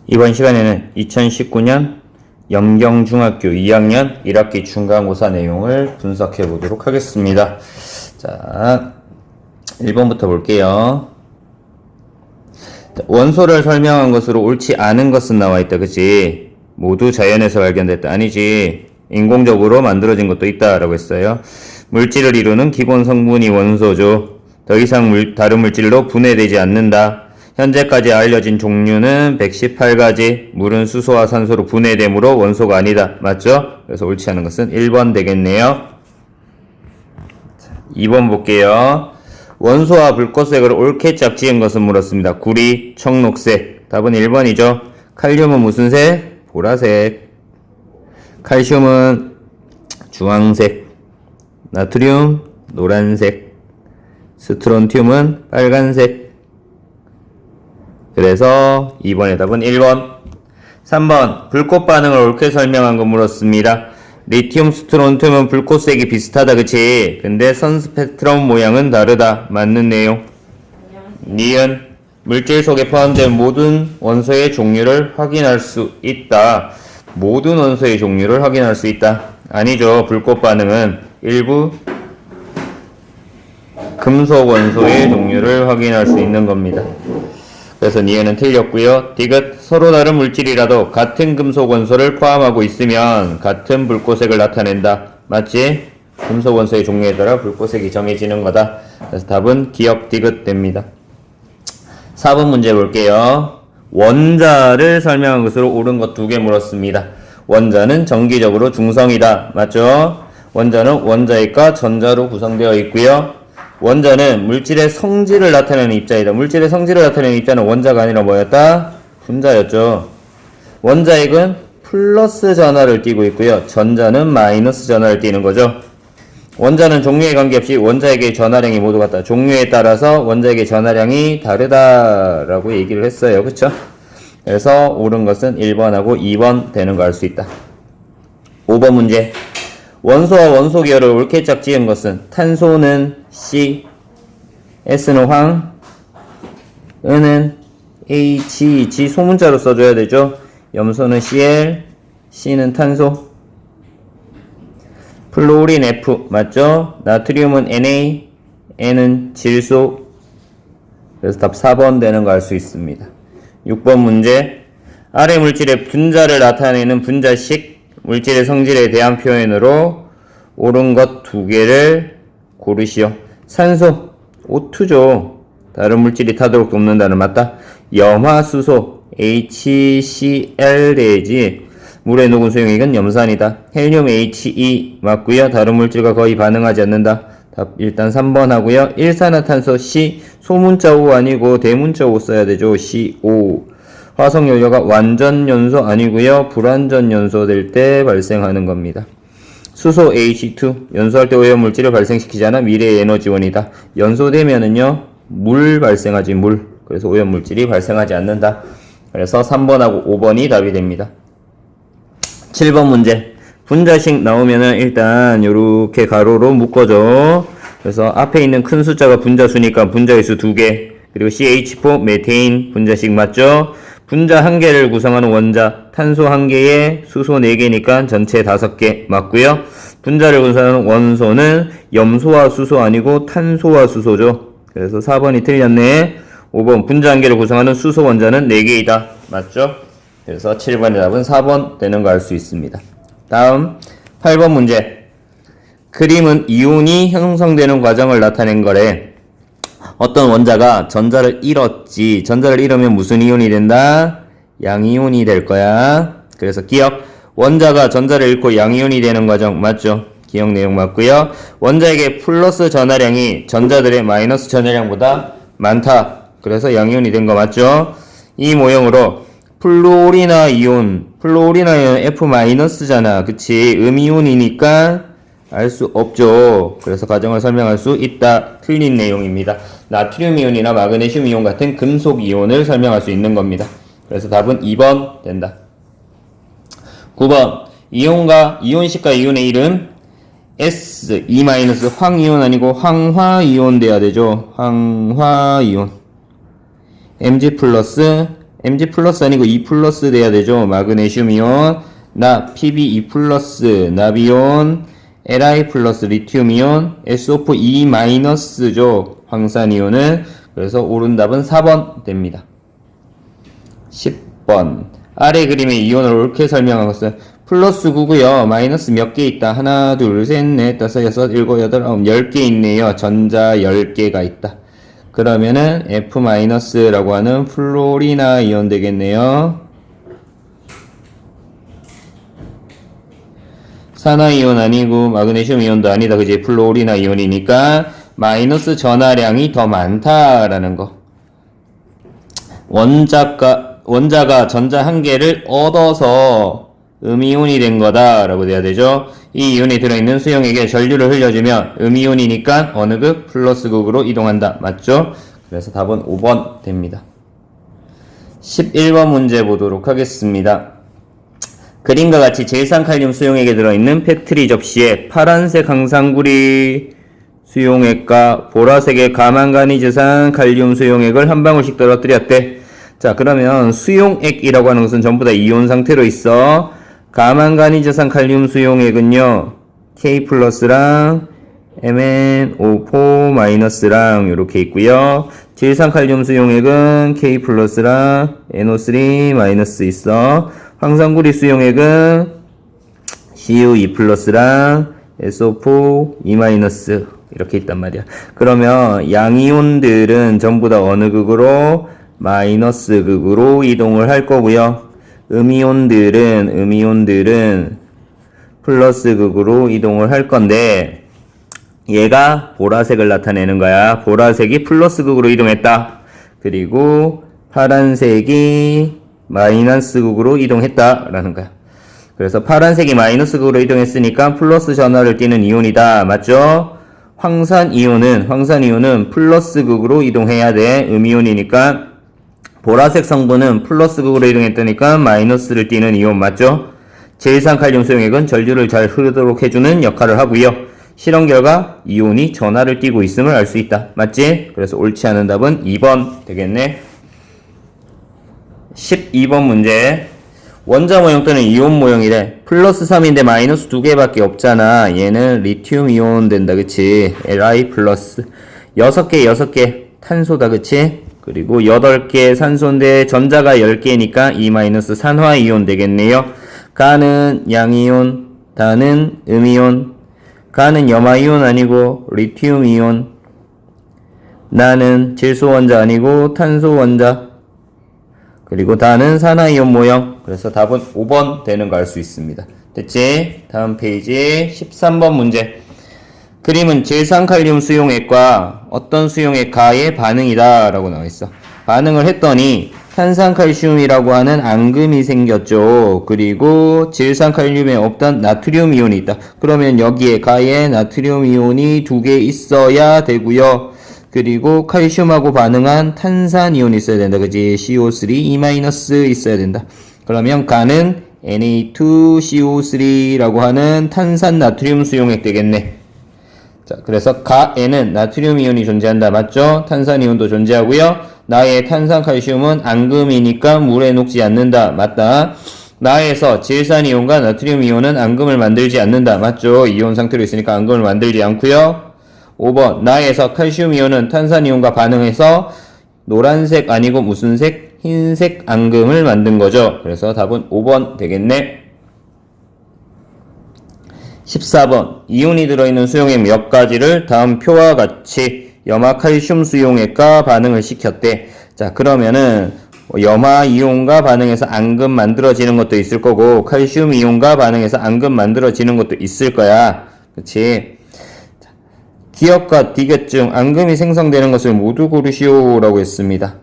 이번 시간에는 2019년 염경중학교 2학년 1학기 중간고사 내용을 분석해 보도록 하겠습니다. 자, 1번부터 볼게요. 원소를 설명한 것으로 옳지 않은 것은 나와 있다. 그치? 모두 자연에서 발견됐다. 아니지. 인공적으로 만들어진 것도 있다 라고 했어요. 물질을 이루는 기본 성분이 원소죠. 더 이상 다른 물질로 분해되지 않는다. 현재까지 알려진 종류는 118가지. 물은 수소와 산소로 분해되므로 원소가 아니다. 맞죠? 그래서 옳지 않은 것은 1번 되겠네요. 2번 볼게요. 원소와 불꽃색을 옳게 짝지은 것은 물었습니다. 구리, 청록색. 답은 1번이죠. 칼륨은 무슨 색? 보라색. 칼슘은 주황색. 나트륨 노란색. 스트론튬은 빨간색. 그래서 2번의 답은 1번. 3번 불꽃 반응을 옳게 설명한 거 물었습니다. 리튬 스트론튬은 불꽃색이 비슷하다. 그치? 근데 선 스펙트럼 모양은 다르다. 맞는 내용. 니은 물질 속에 포함된 모든 원소의 종류를 확인할 수 있다. 모든 원소의 종류를 확인할 수 있다. 아니죠. 불꽃 반응은 일부 금속 원소의 종류를 확인할 수 있는 겁니다. 그래서 니은은 틀렸고요. 디귿 서로 다른 물질이라도 같은 금속 원소를 포함하고 있으면 같은 불꽃색을 나타낸다. 맞지? 금속 원소의 종류에 따라 불꽃색이 정해지는 거다. 그래서 답은 기억 디귿 됩니다. 4번 문제 볼게요. 원자를 설명한 것으로 옳은 것 2개 물었습니다. 원자는 정기적으로 중성이다. 맞죠? 원자는 원자핵과 전자로 구성되어 있고요. 원자는 물질의 성질을 나타내는 입자이다. 물질의 성질을 나타내는 입자는 원자가 아니라 뭐였다? 분자였죠. 원자핵은 플러스 전하를 띠고 있고요. 전자는 마이너스 전하를 띠는 거죠. 원자는 종류에 관계없이 원자핵의 전하량이 모두 같다. 종류에 따라서 원자핵의 전하량이 다르다라고 얘기를 했어요. 그쵸? 그래서 옳은 것은 1번하고 2번 되는 거 알 수 있다. 5번 문제. 원소와 원소 기호를 옳게 짝지은 것은 탄소는 C, S는 황, 은은 H, G 소문자로 써줘야 되죠. 염소는 Cl, C는 탄소, 플로린 F 맞죠? 나트륨은 Na, N은 질소. 그래서 답 4번 되는 거 알 수 있습니다. 6번 문제. 아래 물질의 분자를 나타내는 분자식 물질의 성질에 대한 표현으로 옳은 것 2개를 고르시오. 산소, O2죠. 다른 물질이 타도록 돕는다는 맞다. 염화수소, HCl 되지. 물에 녹은 수용액은 염산이다. 헬륨 HE 맞고요. 다른 물질과 거의 반응하지 않는다. 답 일단 3번 하고요. 일산화탄소 C, 소문자 O 아니고 대문자 O 써야 되죠. CO. 화석연료가 완전 연소 아니고요. 불완전 연소 될 때 발생하는 겁니다. 수소 H2 연소할 때 오염물질을 발생시키지 않아 미래의 에너지원이다. 연소되면은요 물 발생하지 물. 그래서 오염물질이 발생하지 않는다. 그래서 3번하고 5번이 답이 됩니다. 7번 문제. 분자식 나오면은 일단 요렇게 가로로 묶어줘. 그래서 앞에 있는 큰 숫자가 분자수니까 분자의수 2개. 그리고 CH4 메테인 분자식 맞죠? 분자 1개를 구성하는 원자 탄소 1개에 수소 4개니까 전체 5개 맞고요. 분자를 구성하는 원소는 염소와 수소 아니고 탄소와 수소죠. 그래서 4번이 틀렸네. 5번 분자 1개를 구성하는 수소 원자는 4개이다. 맞죠? 그래서 7번의 답은 4번 되는 거 알 수 있습니다. 다음 8번 문제. 그림은 이온이 형성되는 과정을 나타낸 거래. 어떤 원자가 전자를 잃었지. 전자를 잃으면 무슨 이온이 된다? 양이온이 될 거야. 그래서 기억. 원자가 전자를 잃고 양이온이 되는 과정 맞죠? 기억 내용 맞고요. 원자에게 플러스 전하량이 전자들의 마이너스 전하량보다 많다. 그래서 양이온이 된 거 맞죠? 이 모형으로 플로리나 이온 F-잖아. 그치? 음이온이니까 알 수 없죠. 그래서 과정을 설명할 수 있다. 틀린 내용입니다. 나트륨 이온이나 마그네슘 이온 같은 금속 이온을 설명할 수 있는 겁니다. 그래서 답은 2번 된다. 9번. 이온식과 이온의 이름 S, E- 황이온 아니고 황화이온 돼야 되죠. 황화이온. Mg 플러스 Mg 플러스 아니고 E 플러스 돼야 되죠. 마그네슘 이온, 나 Pb2 플러스, 나비온, Li 플러스 리튬 이온, SO4 E-죠. 황산 이온은. 그래서 옳은 답은 4번 됩니다. 10번. 아래 그림의 이온을 옳게 설명한 것은 플러스 9고요. 마이너스 몇 개 있다. 하나, 둘, 셋, 넷, 다섯, 여섯, 일곱, 여덟, 아홉, 10개 있네요. 전자 10개가 있다. 그러면은 F-라고 하는 플로리나 이온 되겠네요. 산화 이온 아니고 마그네슘 이온도 아니다. 그지? 플로리나 이온이니까 마이너스 전하량이 더 많다라는 거. 원자가 전자 한 개를 얻어서 음이온이 된 거다라고 돼야 되죠. 이 이온이 들어있는 수용액에 전류를 흘려주면 음이온이니까 어느 극? 플러스 극으로 이동한다. 맞죠? 그래서 답은 5번 됩니다. 11번 문제 보도록 하겠습니다. 그림과 같이 제일산칼륨 수용액에 들어있는 페트리 접시에 파란색 항상구리 수용액과 보라색의 가망가니즈산 칼륨 수용액을 한 방울씩 떨어뜨렸대. 자, 그러면 수용액이라고 하는 것은 전부 다 이온 상태로 있어. 가망가니즈산 칼륨 수용액은요, K 플러스랑 MnO4 마이너스랑 이렇게 있고요. 질산칼륨 수용액은 K 플러스랑 NO3 마이너스 있어. 황산구리 수용액은 Cu2 플러스랑 SO4 E 마이너스 이렇게 있단 말이야. 그러면 양이온들은 전부 다 어느 극으로? 마이너스 극으로 이동을 할 거고요. 음이온들은 플러스 극으로 이동을 할 건데, 얘가 보라색을 나타내는 거야. 보라색이 플러스 극으로 이동했다. 그리고 파란색이 마이너스 극으로 이동했다 라는 거야. 그래서 파란색이 마이너스 극으로 이동했으니까 플러스 전하를 띠는 이온이다. 맞죠? 황산 이온은 플러스 극으로 이동해야 돼. 음이온이니까. 보라색 성분은 플러스 극으로 이동했다니까 마이너스를 띠는 이온. 맞죠? 제일산칼륨 수용액은 전류를 잘 흐르도록 해주는 역할을 하고요. 실험 결과 이온이 전하를 띠고 있음을 알 수 있다. 맞지? 그래서 옳지 않은 답은 2번 되겠네. 12번 문제. 원자 모형 또는 이온 모형이래. 플러스 3인데 마이너스 2개밖에 없잖아. 얘는 리튬 이온 된다. 그치? Li 플러스 6개 탄소다. 그치? 그리고 8개 산소인데 전자가 10개니까 E 마이너스 산화 이온 되겠네요. 가는 양이온, 다는 음이온, 가는 염화이온 아니고 리튬 이온, 나는 질소 원자 아니고 탄소 원자, 그리고 다는 산화이온 모형. 그래서 답은 5번 되는 거 알 수 있습니다. 됐지? 다음 페이지 13번 문제. 그림은 질산칼륨 수용액과 어떤 수용액과의 반응이다 라고 나와있어. 반응을 했더니 탄산칼슘이라고 하는 앙금이 생겼죠. 그리고 질산칼륨에 없던 나트륨 이온이 있다. 그러면 여기에 가에 나트륨 이온이 2개 있어야 되고요. 그리고 칼슘하고 반응한 탄산 이온이 있어야 된다. 그지? CO3 E- 있어야 된다. 그러면 가는 Na2CO3라고 하는 탄산 나트륨 수용액 되겠네. 자, 그래서 가에는 나트륨 이온이 존재한다. 맞죠? 탄산 이온도 존재하고요. 나의 탄산칼슘은 앙금이니까 물에 녹지 않는다. 맞다. 나에서 질산 이온과 나트륨 이온은 앙금을 만들지 않는다. 맞죠? 이온 상태로 있으니까 앙금을 만들지 않고요. 5번. 나에서 칼슘 이온은 탄산 이온과 반응해서 노란색 아니고 무슨 색? 흰색 앙금을 만든 거죠. 그래서 답은 5번 되겠네. 14번. 이온이 들어있는 수용액 몇 가지를 다음 표와 같이 염화칼슘 수용액과 반응을 시켰대. 자, 그러면은 염화이온과 반응해서 앙금 만들어지는 것도 있을 거고 칼슘 이온과 반응해서 앙금 만들어지는 것도 있을 거야. 그치? 자, 기억과 디귿 중 앙금이 생성되는 것을 모두 고르시오 라고 했습니다.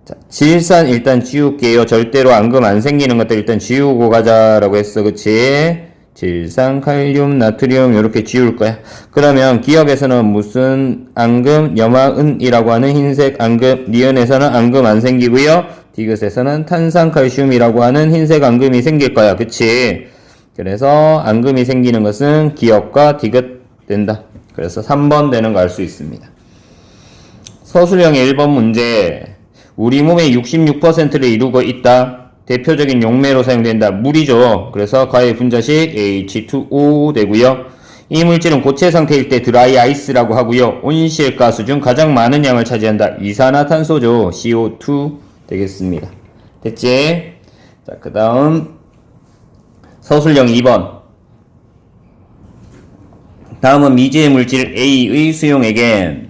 자, 질산 일단 지울게요. 절대로 앙금 안 생기는 것들 일단 지우고 가자라고 했어. 그치? 질산, 칼륨, 나트륨 이렇게 지울 거야. 그러면 기억에서는 무슨 앙금, 염화은이라고 하는 흰색 앙금, 니은에서는 앙금 안 생기고요. 디귿에서는 탄산칼슘이라고 하는 흰색 앙금이 생길 거야. 그치? 그래서 앙금이 생기는 것은 기억과 디귿 된다. 그래서 3번 되는 거 알 수 있습니다. 서술형 1번 문제. 우리 몸의 66%를 이루고 있다. 대표적인 용매로 사용된다. 물이죠. 그래서 가의 분자식 H2O 되고요. 이 물질은 고체 상태일 때 드라이 아이스라고 하고요. 온실가스 중 가장 많은 양을 차지한다. 이산화탄소죠. CO2 되겠습니다. 됐지? 자, 그 다음 서술형 2번. 다음은 미지의 물질 A의 수용액에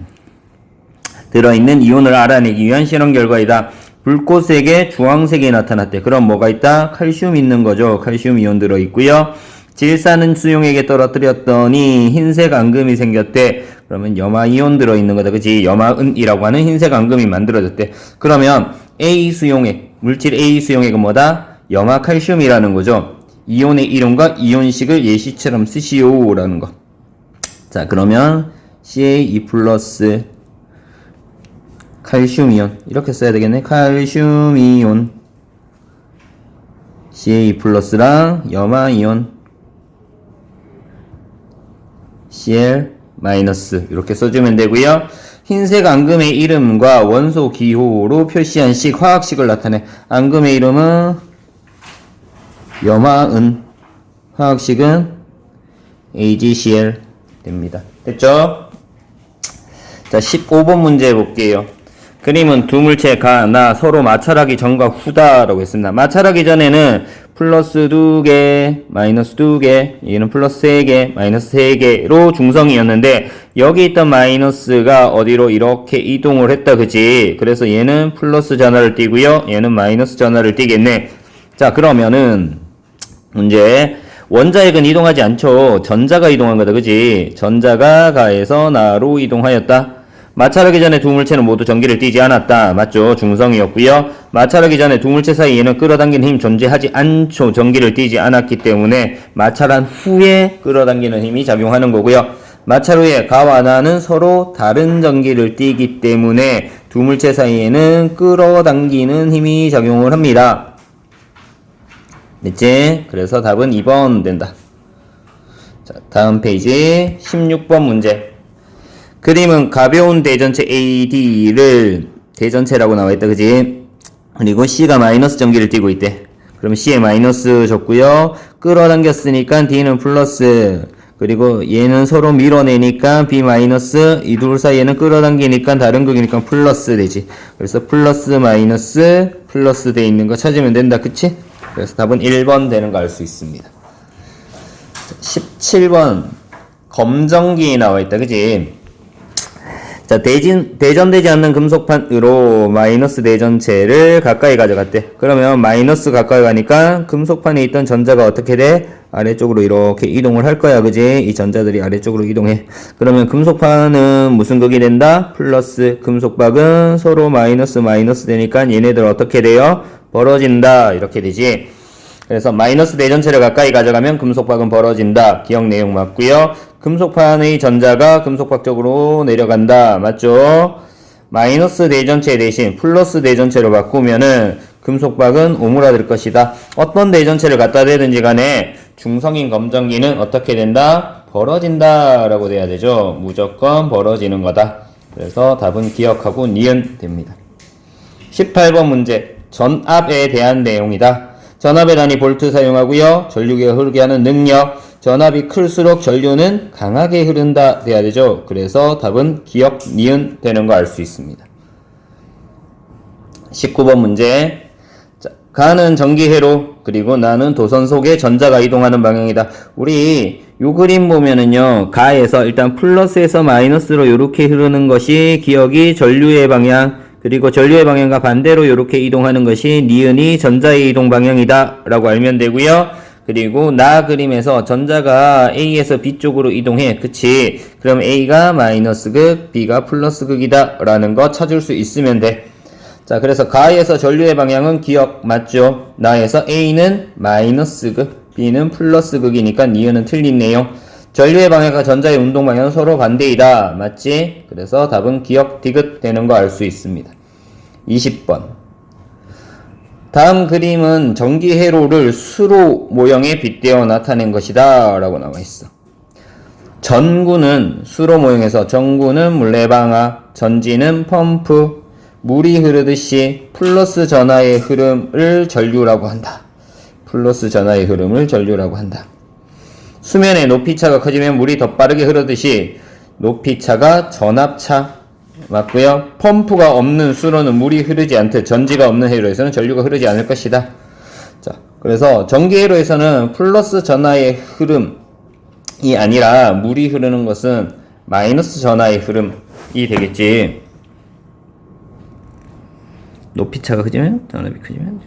들어있는 이온을 알아내기 위한 실험 결과이다. 붉고색에 주황색이 나타났대. 그럼 뭐가 있다? 칼슘 있는 거죠. 칼슘 이온 들어있고요. 질산은 수용액에 떨어뜨렸더니 흰색 앙금이 생겼대. 그러면 염화이온 들어있는 거다. 그치? 염화은이라고 하는 흰색 앙금이 만들어졌대. 그러면 A 수용액, 물질 A 수용액은 뭐다? 염화칼슘이라는 거죠. 이온의 이름과 이온식을 예시처럼 쓰시오라는 거. 자, 그러면 CA2 플러스 칼슘이온 이렇게 써야 되겠네. 칼슘이온 CA2 플러스랑 염화이온 Cl 마이너스 이렇게 써주면 되고요. 흰색 앙금의 이름과 원소 기호로 표시한 식, 화학식을 나타내. 앙금의 이름은 염화은, 화학식은 AgCl 됩니다. 됐죠? 자, 15번 문제 볼게요. 그림은 두 물체 가, 나 서로 마찰하기 전과 후다라고 했습니다. 마찰하기 전에는 플러스 2개, 마이너스 2개, 얘는 플러스 3개, 마이너스 3개로 중성이었는데 여기 있던 마이너스가 어디로 이렇게 이동을 했다, 그치? 그래서 얘는 플러스 전하를 띠고요. 얘는 마이너스 전하를 띠겠네. 자, 그러면은 문제 원자핵은 이동하지 않죠. 전자가 이동한 거다, 그치? 전자가 가에서 나로 이동하였다. 마찰하기 전에 두 물체는 모두 전기를 띠지 않았다. 맞죠? 중성이었고요. 마찰하기 전에 두 물체 사이에는 끌어당기는 힘 존재하지 않죠. 전기를 띠지 않았기 때문에 마찰한 후에 끌어당기는 힘이 작용하는 거고요. 마찰 후에 가와 나는 서로 다른 전기를 띠기 때문에 두 물체 사이에는 끌어당기는 힘이 작용을 합니다. 됐지? 그래서 답은 2번 된다. 자, 다음 페이지 16번 문제. 그림은 가벼운 대전체 AD를 대전체라고 나와있다, 그지? 그리고 C가 마이너스 전기를 띠고 있대. 그럼 C에 마이너스 줬고요. 끌어당겼으니까 D는 플러스. 그리고 얘는 서로 밀어내니까 B 마이너스. 이 둘 사이에는 끌어당기니까 다른 극이니까 플러스 되지. 그래서 플러스 마이너스 플러스 돼 있는 거 찾으면 된다, 그치? 그래서 답은 1번 되는 거 알 수 있습니다. 17번 검정기 나와있다, 그지? 자, 대전되지 않는 금속판으로 마이너스 대전체를 가까이 가져갔대. 그러면 마이너스 가까이 가니까 금속판에 있던 전자가 어떻게 돼? 아래쪽으로 이렇게 이동을 할 거야, 그지? 이 전자들이 아래쪽으로 이동해. 그러면 금속판은 무슨 극이 된다? 플러스. 금속박은 서로 마이너스 마이너스 되니까 얘네들 어떻게 돼요? 벌어진다. 이렇게 되지. 그래서 마이너스 대전체를 가까이 가져가면 금속박은 벌어진다. 기억 내용 맞고요. 금속판의 전자가 금속박 쪽으로 내려간다. 맞죠? 마이너스 대전체 대신 플러스 대전체로 바꾸면은 금속박은 오므라들 것이다. 어떤 대전체를 갖다 대든지 간에 중성인 검정기는 어떻게 된다? 벌어진다 라고 돼야 되죠. 무조건 벌어지는 거다. 그래서 답은 기억하고 니은 됩니다. 18번 문제. 전압에 대한 내용이다. 전압의 단위 볼트 사용하고요. 전류가 흐르게 하는 능력. 전압이 클수록 전류는 강하게 흐른다 돼야 되죠. 그래서 답은 기억, 니은 되는 거 알 수 있습니다. 19번 문제. 자, 가는 전기회로, 그리고 나는 도선 속에 전자가 이동하는 방향이다. 우리 요 그림 보면은요, 가에서 일단 플러스에서 마이너스로 이렇게 흐르는 것이 기억이 전류의 방향, 그리고 전류의 방향과 반대로 이렇게 이동하는 것이 니은이 전자의 이동 방향이다 라고 알면 되고요. 그리고 나 그림에서 전자가 A에서 B 쪽으로 이동해. 그치? 그럼 A가 마이너스 극, B가 플러스 극이다 라는 거 찾을 수 있으면 돼. 자, 그래서 가에서 전류의 방향은 기억 맞죠? 나에서 A는 마이너스 극, B는 플러스 극이니까 니은은 틀린 내용. 전류의 방향과 전자의 운동 방향은 서로 반대이다. 맞지? 그래서 답은 기억 디귿 되는 거 알 수 있습니다. 20번. 다음 그림은 전기 회로를 수로 모형에 빗대어 나타낸 것이다 라고 나와 있어. 전구는 수로 모형에서 전구는 물레방아, 전지는 펌프, 물이 흐르듯이 플러스 전하의 흐름을 전류라고 한다. 플러스 전하의 흐름을 전류라고 한다. 수면의 높이차가 커지면 물이 더 빠르게 흐르듯이 높이차가 전압차 맞고요. 펌프가 없는 수로는 물이 흐르지 않듯 전지가 없는 회로에서는 전류가 흐르지 않을 것이다. 자, 그래서 전기 회로에서는 플러스 전하의 흐름이 아니라 물이 흐르는 것은 마이너스 전하의 흐름이 되겠지. 높이차가 커지면 전압이 커지면.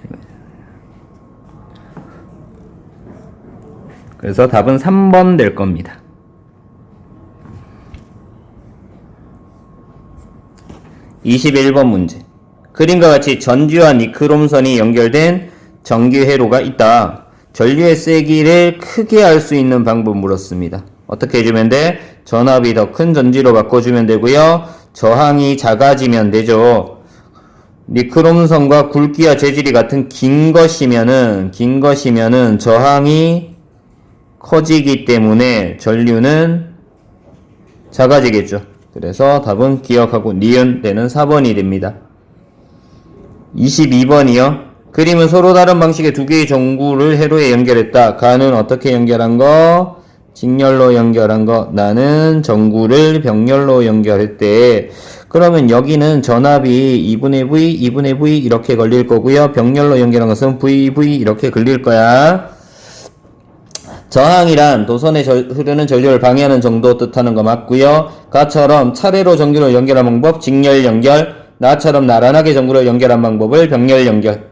그래서 답은 3번 될 겁니다. 21번 문제. 그림과 같이 전지와 니크롬선이 연결된 전기 회로가 있다. 전류의 세기를 크게 할 수 있는 방법 물었습니다. 어떻게 해주면 돼? 전압이 더 큰 전지로 바꿔주면 되고요. 저항이 작아지면 되죠. 니크롬선과 굵기와 재질이 같은 긴 것이면은 저항이 커지기 때문에 전류는 작아지겠죠. 그래서 답은 기억하고 니은 되는 4번이 됩니다. 22번이요. 그림은 서로 다른 방식의 두 개의 전구를 회로에 연결했다. 가는 어떻게 연결한 거? 직렬로 연결한 거. 나는 전구를 병렬로 연결했대. 그러면 여기는 전압이 2분의 V, 2분의 V 이렇게 걸릴 거고요. 병렬로 연결한 것은 VV 이렇게 걸릴 거야. 저항이란 도선에 흐르는 전류를 방해하는 정도 뜻하는 거 맞고요. 가처럼 차례로 전구를 연결한 방법 직렬 연결, 나처럼 나란하게 전구를 연결한 방법을 병렬 연결.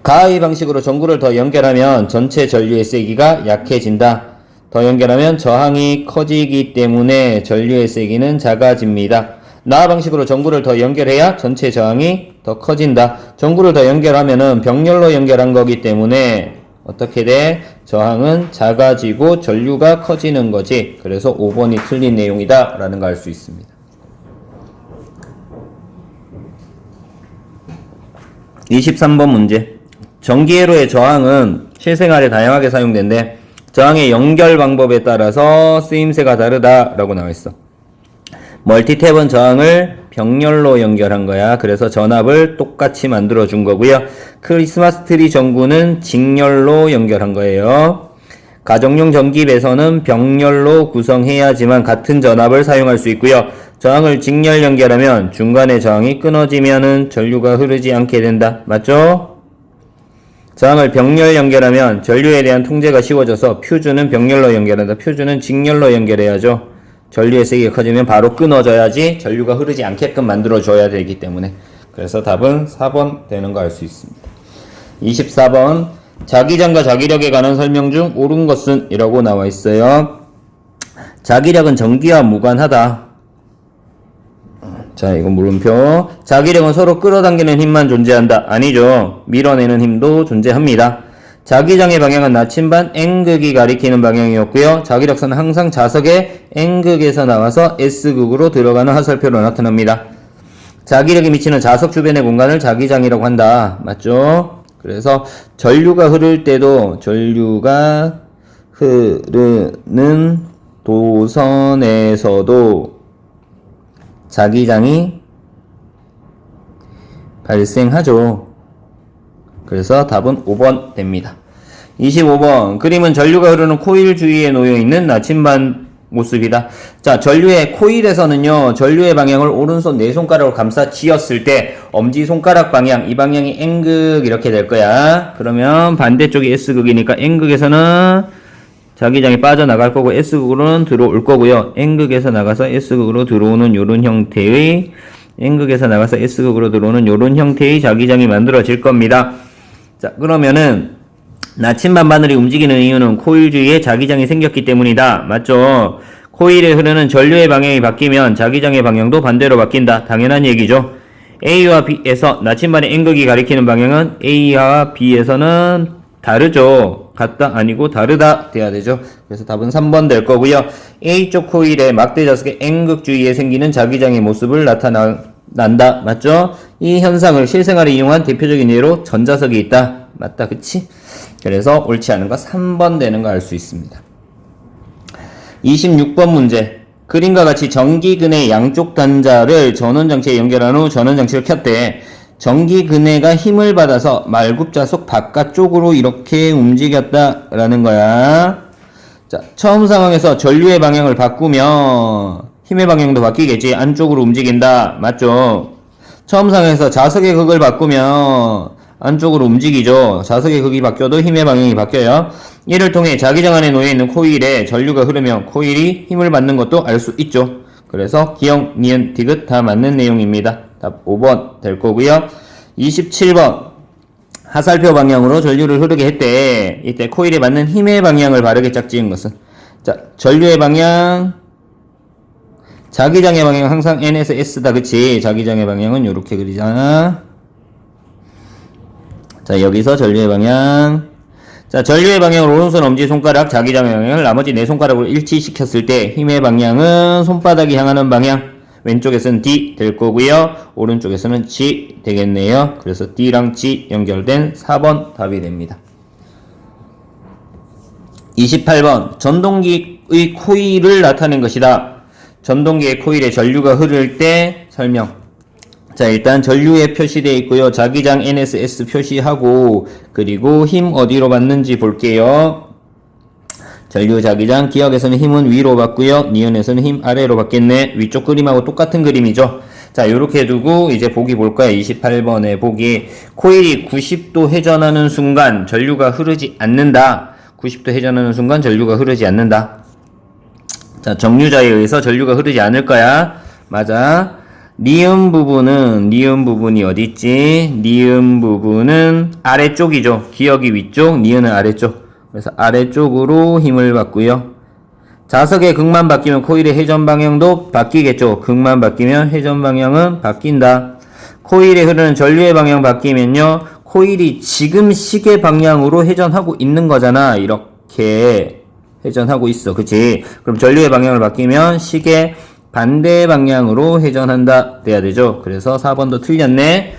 가의 방식으로 전구를 더 연결하면 전체 전류의 세기가 약해진다. 더 연결하면 저항이 커지기 때문에 전류의 세기는 작아집니다. 나 방식으로 전구를 더 연결해야 전체 저항이 더 커진다. 전구를 더 연결하면은 병렬로 연결한 거기 때문에 어떻게 돼? 저항은 작아지고 전류가 커지는 거지. 그래서 5번이 틀린 내용이다 라는 거 알 수 있습니다. 23번 문제. 전기회로의 저항은 실생활에 다양하게 사용된대. 저항의 연결 방법에 따라서 쓰임새가 다르다 라고 나와있어. 멀티탭은 저항을 병렬로 연결한 거야. 그래서 전압을 똑같이 만들어 준 거고요. 크리스마스 트리 전구는 직렬로 연결한 거예요. 가정용 전기 배선은 병렬로 구성해야지만 같은 전압을 사용할 수 있고요. 저항을 직렬 연결하면 중간에 저항이 끊어지면은 전류가 흐르지 않게 된다. 맞죠? 저항을 병렬 연결하면 전류에 대한 통제가 쉬워져서 퓨즈는 병렬로 연결한다. 퓨즈는 직렬로 연결해야죠. 전류의 세기가 커지면 바로 끊어져야지 전류가 흐르지 않게끔 만들어줘야 되기 때문에. 그래서 답은 4번 되는 거 알 수 있습니다. 24번. 자기장과 자기력에 관한 설명 중 옳은 것은? 이라고 나와 있어요. 자기력은 전기와 무관하다. 자, 이건 물음표. 자기력은 서로 끌어당기는 힘만 존재한다. 아니죠. 밀어내는 힘도 존재합니다. 자기장의 방향은 나침반 N극이 가리키는 방향이었고요. 자기력선은 항상 자석의 N극에서 나와서 S극으로 들어가는 화살표로 나타납니다. 자기력이 미치는 자석 주변의 공간을 자기장이라고 한다. 맞죠? 그래서 전류가 흐를 때도 전류가 흐르는 도선에서도 자기장이 발생하죠. 그래서 답은 5번 됩니다. 25번. 그림은 전류가 흐르는 코일 주위에 놓여있는 나침반 모습이다. 자, 전류의 코일에서는요, 전류의 방향을 오른손 4손가락으로 감싸 쥐었을 때 엄지손가락 방향, 이 방향이 N극 이렇게 될 거야. 그러면 반대쪽이 S극이니까 N극에서는 자기장이 빠져나갈 거고 S극으로는 들어올 거고요. N극에서 나가서 S극으로 들어오는 요런 형태의 N극에서 나가서 S극으로 들어오는 요런 형태의 자기장이 만들어질 겁니다. 자, 그러면은 나침반 바늘이 움직이는 이유는 코일 주위에 자기장이 생겼기 때문이다. 맞죠? 코일에 흐르는 전류의 방향이 바뀌면 자기장의 방향도 반대로 바뀐다. 당연한 얘기죠. A와 B에서 나침반의 N극이 가리키는 방향은 A와 B에서는 다르죠. 같다 아니고 다르다 돼야 되죠. 그래서 답은 3번 될 거고요. A쪽 코일의 막대 자석의 N극 주위에 생기는 자기장의 모습을 나타난다. 맞죠? 이 현상을 실생활에 이용한 대표적인 예로 전자석이 있다. 맞다. 그치? 그래서 옳지 않은 거 3번 되는 거 알 수 있습니다. 26번 문제. 그림과 같이 전기근의 양쪽 단자를 전원장치에 연결한 후 전원장치를 켰대. 전기근해가 힘을 받아서 말굽자석 바깥쪽으로 이렇게 움직였다라는 거야. 자, 처음 상황에서 전류의 방향을 바꾸면 힘의 방향도 바뀌겠지. 안쪽으로 움직인다. 맞죠? 처음 상황에서 자석의 극을 바꾸면 안쪽으로 움직이죠. 자석의 극이 바뀌어도 힘의 방향이 바뀌어요. 이를 통해 자기장 안에 놓여있는 코일에 전류가 흐르면 코일이 힘을 받는 것도 알 수 있죠. 그래서 기역, 니은, 디귿 다 맞는 내용입니다. 답 5번 될 거고요. 27번 하살표 방향으로 전류를 흐르게 했대. 이때 코일에 맞는 힘의 방향을 바르게 짝지은 것은, 자, 전류의 방향, 자기장의 방향은 항상 N에서 S다. 그치? 자기장의 방향은 요렇게 그리자. 자, 여기서 전류의 방향. 자, 전류의 방향을 오른손 엄지손가락, 자기장의 방향을 나머지 네 손가락으로 일치시켰을 때 힘의 방향은 손바닥이 향하는 방향, 왼쪽에서는 D 될 거고요. 오른쪽에서는 G 되겠네요. 그래서 D랑 G 연결된 4번 답이 됩니다. 28번 전동기의 코일을 나타낸 것이다. 전동기의 코일에 전류가 흐를 때 설명. 자, 일단 전류에 표시되어 있고요. 자기장 NSS 표시하고, 그리고 힘 어디로 받는지 볼게요. 전류 자기장, 기역에서는 힘은 위로 받고요. 니은에서는 힘 아래로 받겠네. 위쪽 그림하고 똑같은 그림이죠. 자, 요렇게 두고 이제 보기 볼까요? 28번에 보기. 코일이 90도 회전하는 순간 전류가 흐르지 않는다. 90도 회전하는 순간 전류가 흐르지 않는다. 자, 정류자에 의해서 전류가 흐르지 않을 거야. 맞아. 니은 부분이 어디 있지? 니은 부분은 아래쪽이죠. 기역이 위쪽, 니은은 아래쪽. 그래서 아래쪽으로 힘을 받고요. 자석의 극만 바뀌면 코일의 회전 방향도 바뀌겠죠. 극만 바뀌면 회전 방향은 바뀐다. 코일에 흐르는 전류의 방향 바뀌면요, 코일이 지금 시계 방향으로 회전하고 있는 거잖아. 이렇게 회전하고 있어. 그치? 그럼 전류의 방향을 바뀌면 시계 반대 방향으로 회전한다 돼야 되죠. 그래서 4번도 틀렸네.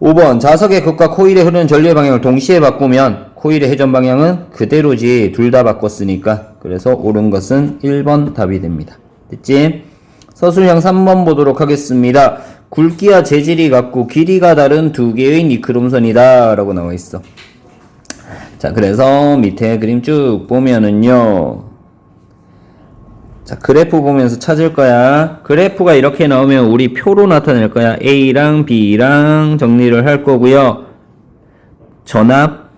5번 자석의 극과 코일에 흐르는 전류의 방향을 동시에 바꾸면 코일의 회전 방향은 그대로지. 둘 다 바꿨으니까. 그래서 옳은 것은 1번 답이 됩니다. 됐지? 서술형 3번 보도록 하겠습니다. 굵기와 재질이 같고 길이가 다른 두 개의 니크롬선이다 라고 나와 있어. 자, 그래서 밑에 그림 쭉 보면은요, 자, 그래프 보면서 찾을 거야. 그래프가 이렇게 나오면 우리 표로 나타낼 거야. A랑 B랑 정리를 할 거고요. 전압,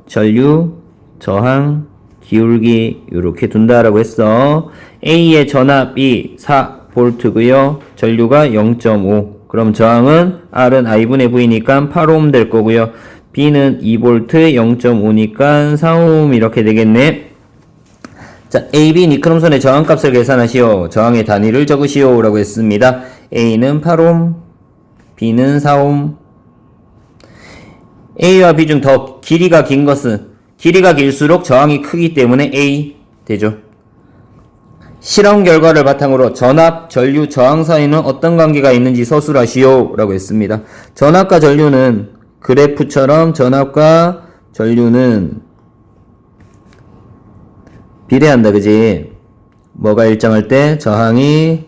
전류, 저항, 기울기 이렇게 둔다라고 했어. A의 전압이 4V고요. 전류가 0.5. 그럼 저항은 R은 I분의 V니까 8오hm 될 거고요. B는 2V 0.5니까 4오hm 이렇게 되겠네. 자, AB 니크롬선의 저항값을 계산하시오. 저항의 단위를 적으시오 라고 했습니다. A는 8오hm, B는 4오hm. A와 B 중 더 길이가 긴 것은, 길이가 길수록 저항이 크기 때문에 A 되죠. 실험 결과를 바탕으로 전압, 전류, 저항 사이는 어떤 관계가 있는지 서술하시오 라고 했습니다. 전압과 전류는 그래프처럼 전압과 전류는 비례한다. 그지? 뭐가 일정할 때? 저항이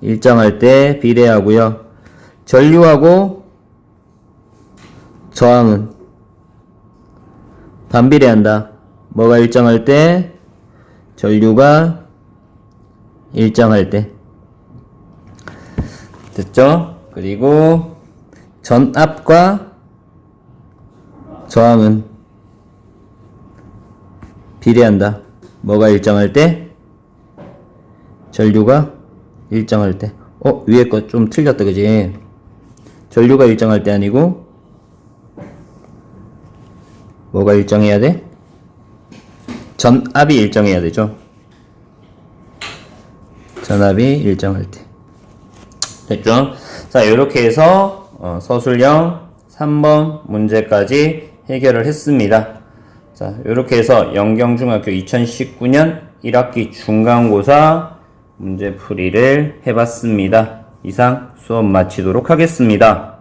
일정할 때 비례하고요. 전류하고 저항은 반비례한다. 뭐가 일정할 때? 전류가 일정할 때. 됐죠? 그리고 전압과 저항은 비례한다. 뭐가 일정할 때? 전류가 일정할 때. 위에 거 좀 틀렸다. 그지? 전류가 일정할 때 아니고 뭐가 일정해야 돼? 전압이 일정해야 되죠. 전압이 일정할 때. 됐죠? 자, 이렇게 해서 서술형 3번 문제까지 해결을 했습니다. 자, 이렇게 해서 영경중학교 2019년 1학기 중간고사 문제풀이를 해봤습니다. 이상 수업 마치도록 하겠습니다.